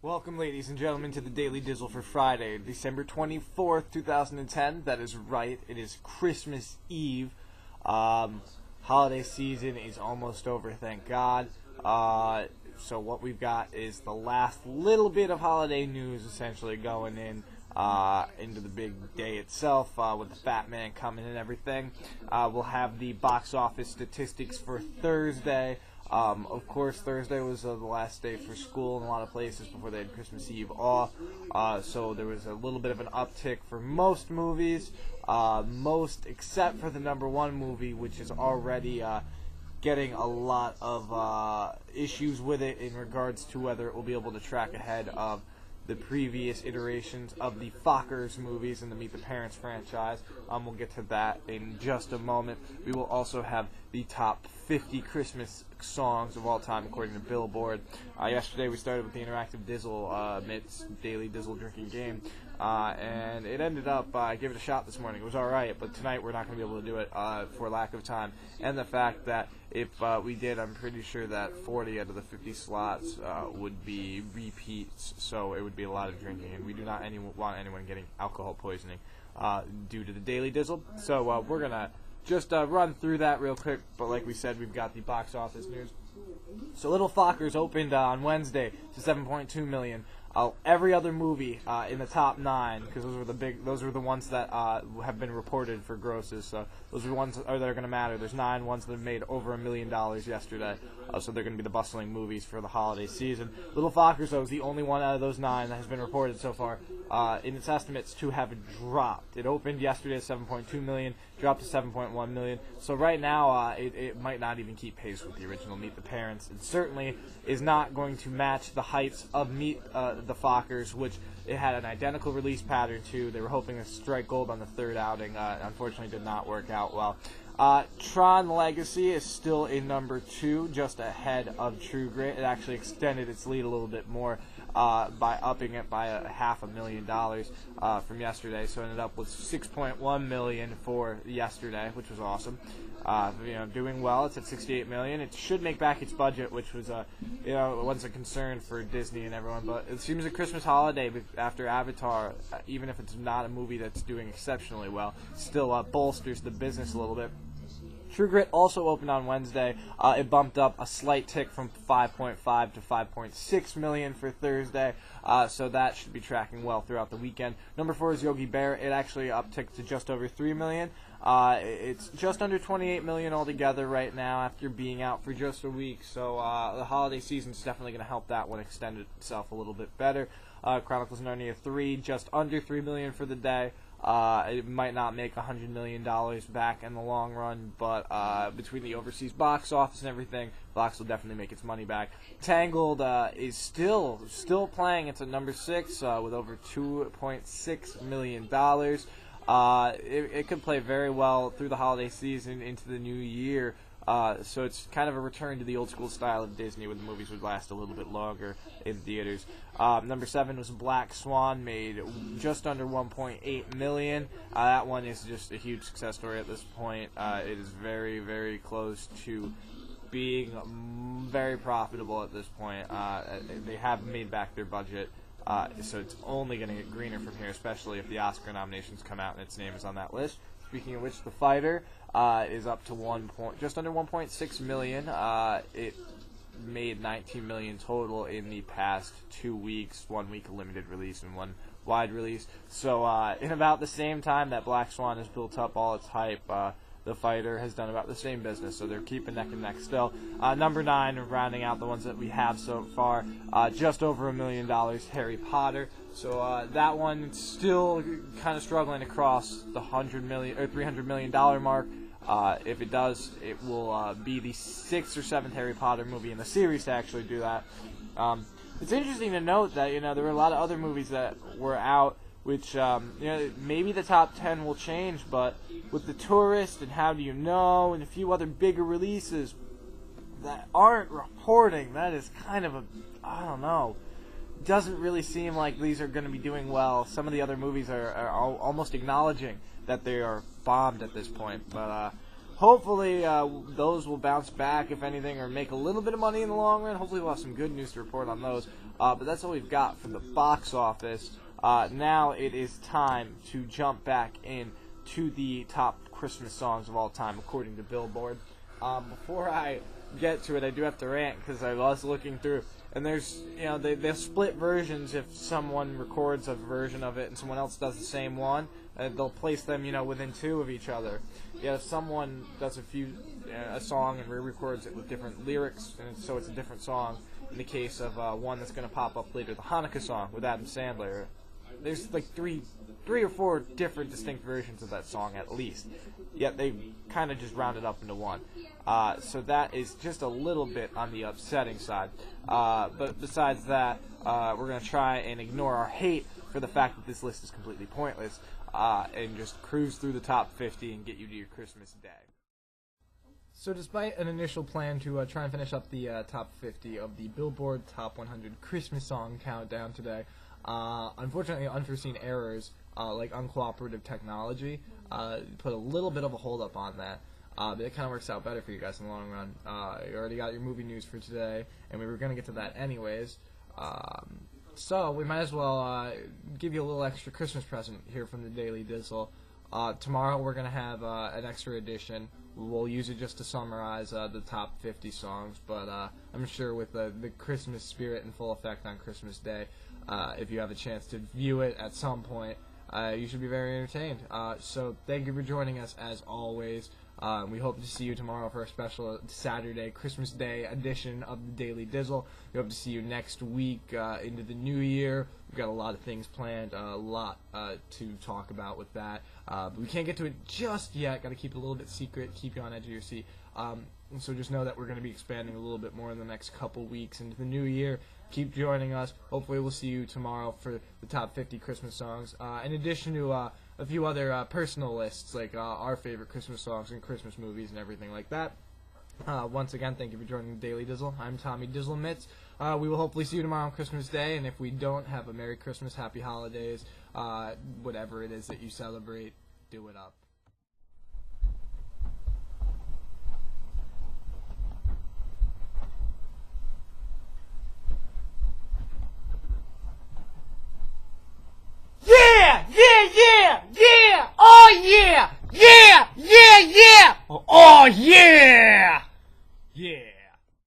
Welcome, ladies and gentlemen, to the Daily Dizzle for Friday, December 24th, 2010. That is right, it is Christmas Eve. Holiday season is almost over, thank God. So what we've got is the last little bit of holiday news, essentially, going into the big day itself, with the Fat Man coming and everything. We'll have the box office statistics for Thursday. Of course, Thursday was the last day for school in a lot of places before they had Christmas Eve off, so there was a little bit of an uptick for most movies, most except for the #1 movie, which is already getting a lot of issues with it in regards to whether it will be able to track ahead of the previous iterations of the Fockers movies in the Meet the Parents franchise. We'll get to that in just a moment. We will also have the top 50 Christmas songs of all time according to Billboard. Yesterday we started with the interactive Dizzlemits daily Dizzle drinking game, and it ended up, I gave it a shot this morning. It was alright, but tonight we're not going to be able to do it for lack of time, and the fact that if we did, I'm pretty sure that 40 out of the 50 slots would be repeats, so it would be a lot of drinking, and we do not want anyone getting alcohol poisoning due to the daily Dizzle. So we're going to just run through that real quick, but like we said, we've got the box office news. So Little Fockers opened on Wednesday to 7.2 million. Every other movie in the top 9, because those were the ones that have been reported for grosses. So those are the ones that are going to matter. There's 9 ones that have made over $1 million yesterday, so they're going to be the bustling movies for the holiday season. Little Fockers, though, is the only one out of those 9 that has been reported so far in its estimates to have dropped. It opened yesterday at 7.2 million, dropped to 7.1 million. So right now, it might not even keep pace with the original Meet the Parents. It certainly is not going to match the heights of Meet the Fockers, which it had an identical release pattern to. They were hoping to strike gold on the third outing. Unfortunately, did not work out well. Tron Legacy is still in #2, just ahead of True Grit. It actually extended its lead a little bit more by upping it by $500,000 from yesterday. So it ended up with 6.1 million for yesterday, which was awesome. Doing well. It's at 68 million. It should make back its budget, which was once a concern for Disney and everyone. But it seems a Christmas holiday after Avatar, even if it's not a movie that's doing exceptionally well, still bolsters the business a little bit. True Grit also opened on Wednesday. It bumped up a slight tick from 5.5 to 5.6 million for Thursday, so that should be tracking well throughout the weekend. #4 is Yogi Bear. It actually upticked to just over 3 million. It's just under 28 million altogether right now after being out for just a week, so the holiday season is definitely going to help that one extend itself a little bit better. Chronicles of Narnia 3, just under 3 million for the day. It might not make $100 million back in the long run, but between the overseas box office and everything, Fox will definitely make its money back. Tangled is still playing. It's at #6 with over $2.6 million. It could play very well through the holiday season into the new year. So it's kind of a return to the old school style of Disney, where the movies would last a little bit longer in theaters. #7 was Black Swan, made just under 1.8 million. That one is just a huge success story at this point. It is very, very close to being very profitable at this point. They have made back their budget. So it's only going to get greener from here, especially if the Oscar nominations come out and its name is on that list. Speaking of which, The Fighter is up to just under 1.6 million. It made 19 million total in the past 2 weeks, 1 week of limited release and 1 wide release. So in about the same time that Black Swan has built up all its hype, The Fighter has done about the same business, so they're keeping neck and neck still. #9, rounding out the ones that we have so far, just over $1 million, Harry Potter. So that one still kind of struggling to cross the $100 million or $300 million mark. If it does, it will be the 6th or 7th Harry Potter movie in the series to actually do that. It's interesting to note that there were a lot of other movies that were out, which maybe the top 10 will change, but with The Tourist and How Do You Know and a few other bigger releases that aren't reporting, that is kind of I don't know. Doesn't really seem like these are going to be doing well. Some of the other movies are almost acknowledging that they are bombed at this point, but hopefully those will bounce back, if anything, or make a little bit of money in the long run. Hopefully we'll have some good news to report on those. But that's all we've got for the box office. Now it is time to jump back in to the top Christmas songs of all time, according to Billboard. Before I get to it, I do have to rant because I was looking through, and there's, they split versions. If someone records a version of it and someone else does the same one, they'll place them, within two of each other. If someone does a song and re-records it with different lyrics, and so it's a different song. In the case of one that's going to pop up later, the Hanukkah song with Adam Sandler, there's like three or four different distinct versions of that song at least. Yet they kind of just rounded up into one. So that is just a little bit on the upsetting side. But besides that, we're going to try and ignore our hate for the fact that this list is completely pointless, and just cruise through the top 50 and get you to your Christmas day. So despite an initial plan to try and finish up the top 50 of the Billboard Top 100 Christmas Song Countdown today, unfortunately unforeseen errors like uncooperative technology put a little bit of a hold up on that. But it kind of works out better for you guys in the long run. You already got your movie news for today, and we were going to get to that anyways. So we might as well give you a little extra Christmas present here from the Daily Dizzle. Tomorrow we're going to have an extra edition. We'll use it just to summarize the top 50 songs, but I'm sure with the Christmas spirit in full effect on Christmas Day, if you have a chance to view it at some point, you should be very entertained. So thank you for joining us as always. We hope to see you tomorrow for a special Saturday, Christmas Day edition of the Daily Dizzle. We hope to see you next week into the new year. We've got a lot of things planned, a lot to talk about with that. But we can't get to it just yet. Got to keep it a little bit secret, keep you on edge of your seat. So just know that we're going to be expanding a little bit more in the next couple weeks into the new year. Keep joining us. Hopefully we'll see you tomorrow for the top 50 Christmas songs. In addition to a few other personal lists, like our favorite Christmas songs and Christmas movies and everything like that. Once again, thank you for joining the Daily Dizzle. I'm Tommy Dizzlemits. We will hopefully see you tomorrow on Christmas Day, and if we don't, have a Merry Christmas, Happy Holidays, whatever it is that you celebrate, do it up.